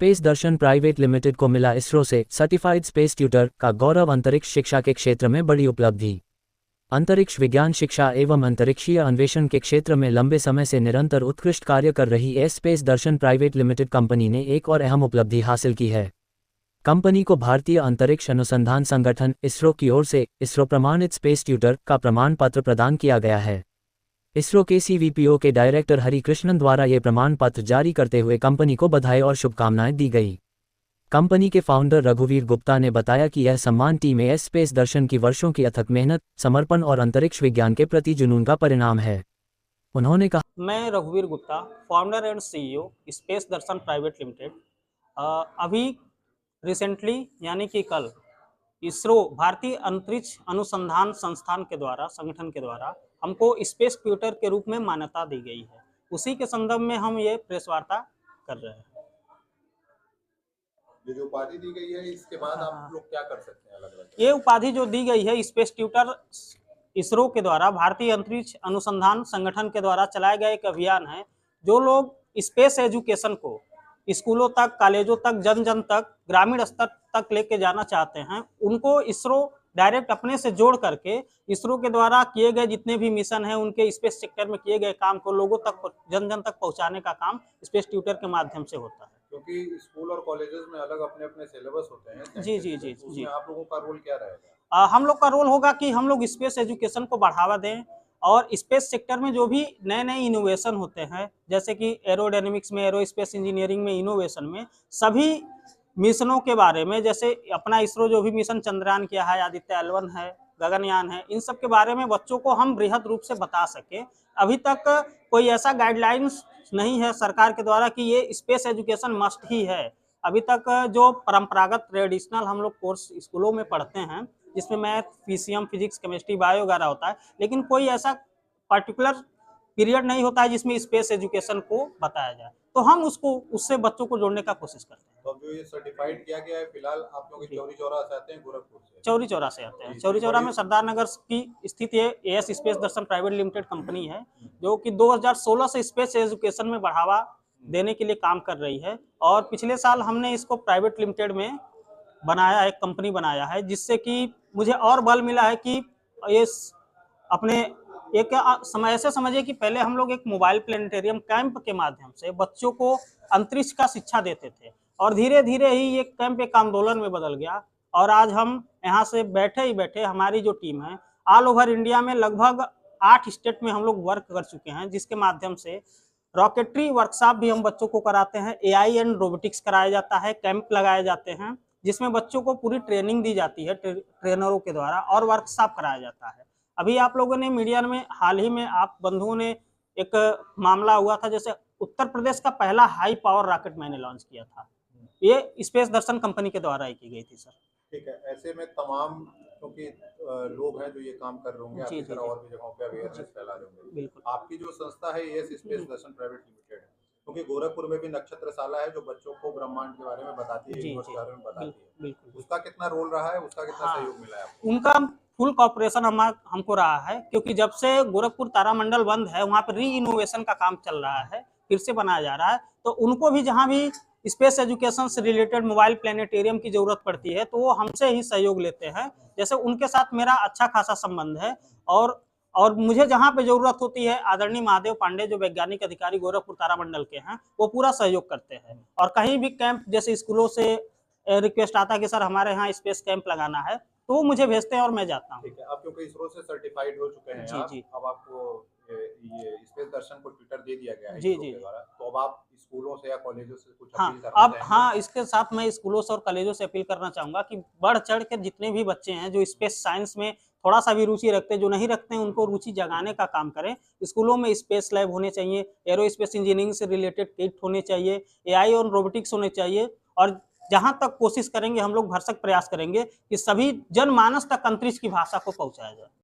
Space दर्शन private limited को मिला इसरो से सर्टिफाइड स्पेस ट्यूटर का गौरव। अंतरिक्ष शिक्षा के क्षेत्र में बड़ी उपलब्धि। अंतरिक्ष विज्ञान शिक्षा एवं अंतरिक्षीय अन्वेषण के क्षेत्र में लंबे समय से निरंतर उत्कृष्ट कार्य कर रही स्पेस दर्शन प्राइवेट लिमिटेड कंपनी ने एक और अहम उपलब्धि हासिल की है। कंपनी को भारतीय अंतरिक्ष अनुसंधान संगठन इसरो की ओर से इसरो प्रमाणित स्पेस ट्यूटर का प्रमाण पत्र प्रदान किया गया है। इसरो के CVPO के डायरेक्टर हरि कृष्णन द्वारा ये प्रमाण पत्र जारी करते हुए कंपनी को बधाई और शुभकामनाएं दी गई। कंपनी के फाउंडर रघुवीर गुप्ता ने बताया कि यह सम्मान टीम स्पेस दर्शन की वर्षों की अथक मेहनत, समर्पण और अंतरिक्ष विज्ञान के प्रति जुनून का परिणाम है। उन्होंने कहा, मैं रघुवीर Gupta, founder and CEO space Darshan private limited. अभी रिसेंटली यानी कि कल इसरो भारतीय अंतरिक्ष अनुसंधान संस्थान के द्वारा संगठन के द्वारा हमको स्पेस ट्यूटर के रूप में मान्यता दी गई है। उसी के संदर्भ में हम ये प्रेस वार्ता कर रहे हैं। ये जो उपाधि दी गई है इसके बाद आप लोग क्या कर सकते हैं अलग अलग? ये उपाधि जो दी गई है स्पेस ट्यूटर इसरो के द्वारा भारतीय अंतरिक्ष अनुसंधान संगठन के द्वारा चलाया गया एक अभियान है। जो लोग स्पेस एजुकेशन को स्कूलों तक, कॉलेजों तक, जन जन तक, ग्रामीण स्तर तक लेके जाना चाहते हैं, उनको इसरो डायरेक्ट अपने से जोड़ करके इसरो के द्वारा किए गए जितने भी मिशन हैं, उनके स्पेस सेक्टर में किए गए काम को लोगों तक, जन जन तक पहुंचाने का काम स्पेस ट्यूटर के माध्यम से होता है। क्योंकि स्कूल और कॉलेजेस में अलग अपने अपने सिलेबस होते हैं। जी जी जी जी। आप लोगों का रोल क्या रहेगा? हम लोग का रोल होगा कि हम लोग स्पेस एजुकेशन को बढ़ावा दें और स्पेस सेक्टर में जो भी नए नए इनोवेशन होते हैं, जैसे कि एरोडायनेमिक्स में, एरोस्पेस इंजीनियरिंग में, इनोवेशन में, सभी मिशनों के बारे में, जैसे अपना इसरो जो भी मिशन चंद्रयान किया है, आदित्य L1 है, गगनयान है, इन सब के बारे में बच्चों को हम बृहद रूप से बता सके। अभी तक कोई ऐसा गाइडलाइंस नहीं है सरकार के द्वारा कि ये स्पेस एजुकेशन मस्ट ही है। अभी तक जो परंपरागत ट्रेडिशनल हम लोग कोर्स स्कूलों में पढ़ते हैं, जिसमें math, PCM, physics, chemistry, bio वगैरह होता है, लेकिन कोई ऐसा पर्टिकुलर पीरियड नहीं होता है जिसमें स्पेस एजुकेशन को बताया जाए। तो हम उससे बच्चों को जोड़ने का कोशिश करते हैं। तो जो ये सर्टिफाइड किया गया है फिलहाल आप लोग चौरी चौरा से आते हैं, गोरखपुर से? चौरी चौरा से आते हैं। चौरी चौरा में सरदार नगर की स्थित ये AS स्पेस दर्शन प्राइवेट लिमिटेड कंपनी है, जो कि 2016 से स्पेस एजुकेशन में बढ़ावा देने के लिए काम कर रही है। और पिछले साल हमने इसको प्राइवेट लिमिटेड में बनाया, एक कंपनी बनाया है, जिससे कि मुझे और बल मिला है कि ये अपने एक समय ऐसे समझिए कि पहले हम लोग एक मोबाइल प्लेनेटेरियम कैंप के माध्यम से बच्चों को अंतरिक्ष का शिक्षा देते थे, और धीरे धीरे ही ये कैंप एक आंदोलन में बदल गया। और आज हम यहाँ से बैठे ही बैठे हमारी जो टीम है ऑल ओवर इंडिया में लगभग 8 स्टेट में हम लोग वर्क कर चुके हैं, जिसके माध्यम से रॉकेटरी वर्कशॉप भी हम बच्चों को कराते हैं, AI एंड रोबोटिक्स कराया जाता है, कैंप लगाए जाते हैं, जिसमें बच्चों को पूरी ट्रेनिंग दी जाती है ट्रेनरों के द्वारा, और वर्कशॉप कराया जाता है। अभी आप लोगों ने मीडिया में हाल ही में आप बंधुओं ने एक मामला हुआ था, जैसे उत्तर प्रदेश का पहला हाई पावर रॉकेट मैंने लॉन्च किया था, ये स्पेस दर्शन कंपनी के द्वारा ही की गई थी। सर ठीक है, ऐसे में तमाम क्योंकि लोग हैं जो ये काम कर रहे होंगे, आपकी तरह और भी जगहों पे अवेयरनेस फैला रहे होंगे। बिल्कुल। आपकी जो संस्था है AS स्पेस दर्शन प्राइवेट लिमिटेड है, क्योंकि गोरखपुर में भी नक्षत्रशाला है जो बच्चों को ब्रह्मांड के बारे में बताती है, यूनिवर्स के बारे में बताती है। उसका कितना रोल रहा है, उसका कितना सहयोग मिला है आपको? उनका फुल कॉपरेशन हमको रहा है, क्योंकि जब से गोरखपुर तारामंडल बंद है, वहाँ पर री इनोवेशन का काम चल रहा है, फिर से बनाया जा रहा है। तो उनको भी जहाँ भी स्पेस एजुकेशन से रिलेटेड मोबाइल प्लेनेटेरियम की जरूरत पड़ती है, तो वो हमसे ही सहयोग लेते हैं। जैसे उनके साथ मेरा अच्छा खासा संबंध है, और मुझे जहाँ पे जरूरत होती है, आदरणीय महादेव पांडे जो वैज्ञानिक अधिकारी गोरखपुर तारामंडल के हैं, वो पूरा सहयोग करते हैं। और कहीं भी कैंप, जैसे स्कूलों से रिक्वेस्ट आता है कि सर हमारे यहाँ स्पेस कैंप लगाना है, तो वो मुझे भेजते हैं और मैं जाता हूँ। ठीक है, आप क्योंकि इसरो से सर्टिफाइड हो चुके हैं, जी। अब आपको ये स्पेस दर्शन को ट्विटर दे दिया गया है जी इसरो के द्वारा, तो अब आप स्कूलों से या कॉलेजों से कुछ अपील करना अब चाहेंगे? इसके साथ मैं स्कूलों से और कॉलेजों से अपील करना चाहूंगा कि बढ़ चढ़ के जितने भी बच्चे हैं जो स्पेस साइंस में थोड़ा सा भी रुचि रखते हैं, जो नहीं रखते हैं, उनको रुचि जगाने का काम करें। स्कूलों में स्पेस लैब होने चाहिए, एरोस्पेस इंजीनियरिंग से रिलेटेड किट होने चाहिए, AI और रोबोटिक्स होने चाहिए, और जहां तक कोशिश करेंगे हम लोग भरसक प्रयास करेंगे कि सभी जनमानस तक अंतरिक्ष की भाषा को पहुंचाया जाए।